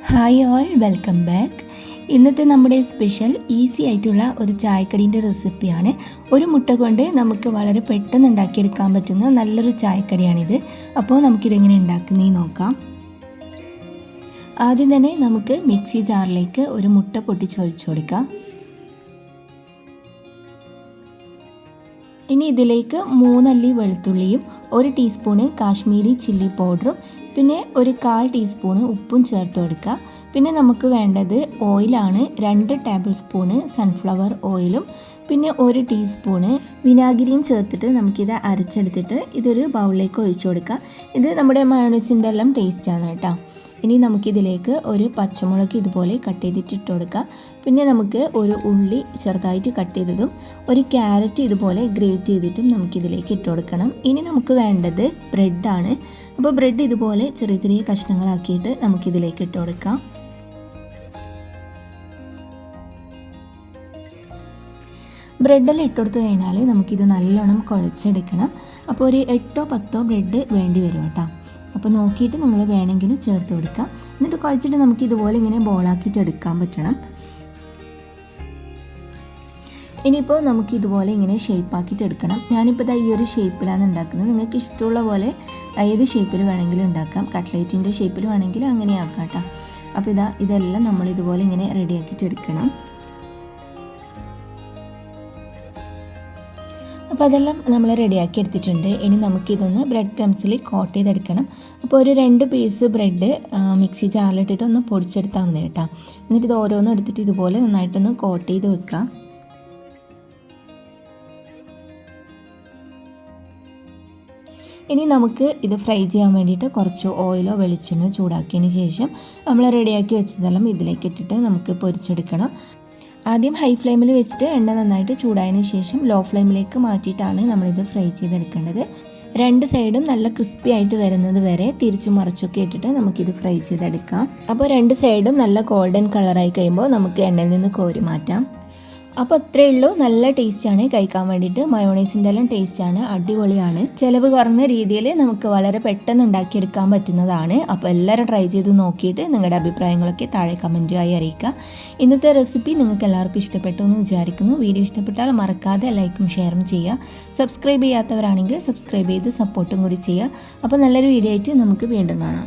Hi all, welcome back. ഇന്നത്തെ നമ്മുടെ special easy ആയിട്ടുള്ള ഒരു ചായക്കടീൻ്റെ റെസിപ്പിയാണ്. ഒരു മുട്ട കൊണ്ട് നമുക്ക് വളരെ പെട്ടെന്ന് ഉണ്ടാക്കിയെടുക്കാൻ പറ്റുന്ന നല്ലൊരു ചായക്കടിയാണിത്. അപ്പോൾ നമുക്കിതെങ്ങനെ ഉണ്ടാക്കുന്നതെന്ന് നോക്കാം. ആദ്യം തന്നെ നമുക്ക് മിക്സി ജാറിലേക്ക് ഒരു മുട്ട പൊട്ടിച്ചൊഴിച്ചു കൊടുക്കാം. ഇനി ഇതിലേക്ക് 3 അല്ലി വെളുത്തുള്ളിയും 1 ടീസ്പൂണ് കാശ്മീരി ചില്ലി പൗഡറും പിന്നെ ഒരു 1/4 ടീസ്പൂണ് ഉപ്പും ചേർത്ത് കൊടുക്കുക. പിന്നെ നമുക്ക് വേണ്ടത് ഓയിലാണ്. 2 ടേബിൾ സ്പൂണ് സൺഫ്ലവർ ഓയിലും പിന്നെ 1 ടീസ്പൂണ് വിനാഗിരിയും ചേർത്തിട്ട് നമുക്കിത് അരച്ചെടുത്തിട്ട് ഇതൊരു ബൗളിലേക്ക് ഒഴിച്ചു കൊടുക്കുക. ഇത് നമ്മുടെ മയോണൈസിൻ്റെ എല്ലാം ടേസ്റ്റാണ് കേട്ടോ. ഇനി നമുക്കിതിലേക്ക് ഒരു പച്ചമുളക് ഇതുപോലെ കട്ട് ചെയ്തിട്ട് ഇട്ട് കൊടുക്കുക. പിന്നെ നമുക്ക് ഒരു ഉള്ളി ചെറുതായിട്ട് കട്ട് ചെയ്തതും ഒരു ക്യാരറ്റ് ഇതുപോലെ ഗ്രേറ്റ് ചെയ്തിട്ടും നമുക്കിതിലേക്ക് ഇട്ട് കൊടുക്കണം. ഇനി നമുക്ക് വേണ്ടത് ബ്രെഡാണ്. അപ്പോൾ ബ്രെഡ് ഇതുപോലെ ചെറിയ ചെറിയ കഷ്ണങ്ങളാക്കിയിട്ട് നമുക്കിതിലേക്ക് ഇട്ട് കൊടുക്കാം. ബ്രെഡെല്ലാം ഇട്ട് കൊടുത്തു കഴിഞ്ഞാൽ നമുക്കിത് നല്ലോണം കുഴച്ചെടുക്കണം. അപ്പോൾ ഒരു 8-10 ബ്രെഡ് വേണ്ടി വരും കേട്ടോ. അപ്പോൾ നോക്കിയിട്ട് നിങ്ങൾ വേണമെങ്കിൽ ചേർത്ത് കൊടുക്കുക. എന്നിട്ട് കുഴച്ചിട്ട് നമുക്ക് ഇതുപോലെ ഇങ്ങനെ ബോളാക്കിയിട്ട് എടുക്കാൻ പറ്റണം. ഇനിയിപ്പോൾ നമുക്ക് ഇതുപോലെ ഇങ്ങനെ ഷേപ്പാക്കിയിട്ട് എടുക്കണം. ഞാനിപ്പോൾ ഈ ഒരു ഷേപ്പിലാണ് ഉണ്ടാക്കുന്നത്. നിങ്ങൾക്ക് ഇഷ്ടമുള്ള പോലെ ഏത് ഷേപ്പിൽ വേണമെങ്കിലും ഉണ്ടാക്കാം. കട്ട്ലേറ്റിൻ്റെ ഷേപ്പിൽ വേണമെങ്കിൽ അങ്ങനെ ആക്കാം കേട്ടോ. അപ്പോൾ ഇതെല്ലാം നമ്മൾ ഇതുപോലെ ഇങ്ങനെ റെഡിയാക്കിയിട്ട് എടുക്കണം. അപ്പോൾ അതെല്ലാം നമ്മൾ റെഡിയാക്കി എടുത്തിട്ടുണ്ട്. ഇനി നമുക്കിതൊന്ന് ബ്രെഡ് ക്രംസിൽ കോട്ട് ചെയ്തെടുക്കണം. അപ്പോൾ ഒരു 2 പീസ് ബ്രെഡ് മിക്സി ജാറിലിട്ടിട്ട് ഒന്ന് പൊടിച്ചെടുത്താൽ മതി കേട്ടോ. എന്നിട്ട് ഇത് ഓരോന്നും എടുത്തിട്ട് ഇതുപോലെ നന്നായിട്ടൊന്ന് കോട്ട് ചെയ്ത് വെക്കുക. ഇനി നമുക്ക് ഇത് ഫ്രൈ ചെയ്യാൻ വേണ്ടിയിട്ട് കുറച്ച് ഓയിലോ വെളിച്ചെണ്ണയോ ചൂടാക്കിയതിന് ശേഷം നമ്മൾ റെഡിയാക്കി വെച്ചതെല്ലാം ഇതിലേക്ക് ഇട്ടിട്ട് നമുക്ക് പൊരിച്ചെടുക്കണം. ആദ്യം ഹൈ ഫ്ലെയിമിൽ വെച്ചിട്ട് എണ്ണ നന്നായിട്ട് ചൂടായതിന് ശേഷം ലോ ഫ്ലെയിമിലേക്ക് മാറ്റിയിട്ടാണ് നമ്മളിത് ഫ്രൈ ചെയ്തെടുക്കേണ്ടത്. 2 സൈഡും നല്ല ക്രിസ്പി ആയിട്ട് വരുന്നത് വരെ തിരിച്ചു മറിച്ചൊക്കെ ഇട്ടിട്ട് നമുക്കിത് ഫ്രൈ ചെയ്തെടുക്കാം. അപ്പോൾ 2 സൈഡും നല്ല ഗോൾഡൻ കളറായി കഴിയുമ്പോൾ നമുക്ക് എണ്ണയിൽ നിന്ന് കോരി മാറ്റാം. അപ്പോൾ അത്രയേ ഉള്ളൂ. നല്ല ടേസ്റ്റാണ് കഴിക്കാൻ വേണ്ടിയിട്ട്. മയോണൈസിൻ്റെ എല്ലാം ടേസ്റ്റാണ്, അടിപൊളിയാണ്. ചിലവ് കുറഞ്ഞ രീതിയിൽ നമുക്ക് വളരെ പെട്ടെന്ന് ഉണ്ടാക്കിയെടുക്കാൻ പറ്റുന്നതാണ്. അപ്പോൾ എല്ലാവരും ട്രൈ ചെയ്ത് നോക്കിയിട്ട് നിങ്ങളുടെ അഭിപ്രായങ്ങളൊക്കെ താഴെ കമൻറ്റായി അറിയിക്കുക. ഇന്നത്തെ റെസിപ്പി നിങ്ങൾക്ക് എല്ലാവർക്കും ഇഷ്ടപ്പെട്ടു എന്ന് വിചാരിക്കുന്നു. വീഡിയോ ഇഷ്ടപ്പെട്ടാൽ മറക്കാതെ ലൈക്കും ഷെയറും ചെയ്യുക. സബ്സ്ക്രൈബ് ചെയ്യാത്തവരാണെങ്കിൽ സബ്സ്ക്രൈബ് ചെയ്ത് സപ്പോർട്ടും കൂടി ചെയ്യുക. അപ്പോൾ നല്ലൊരു വീഡിയോ ആയിട്ട് നമുക്ക് വീണ്ടും കാണാം.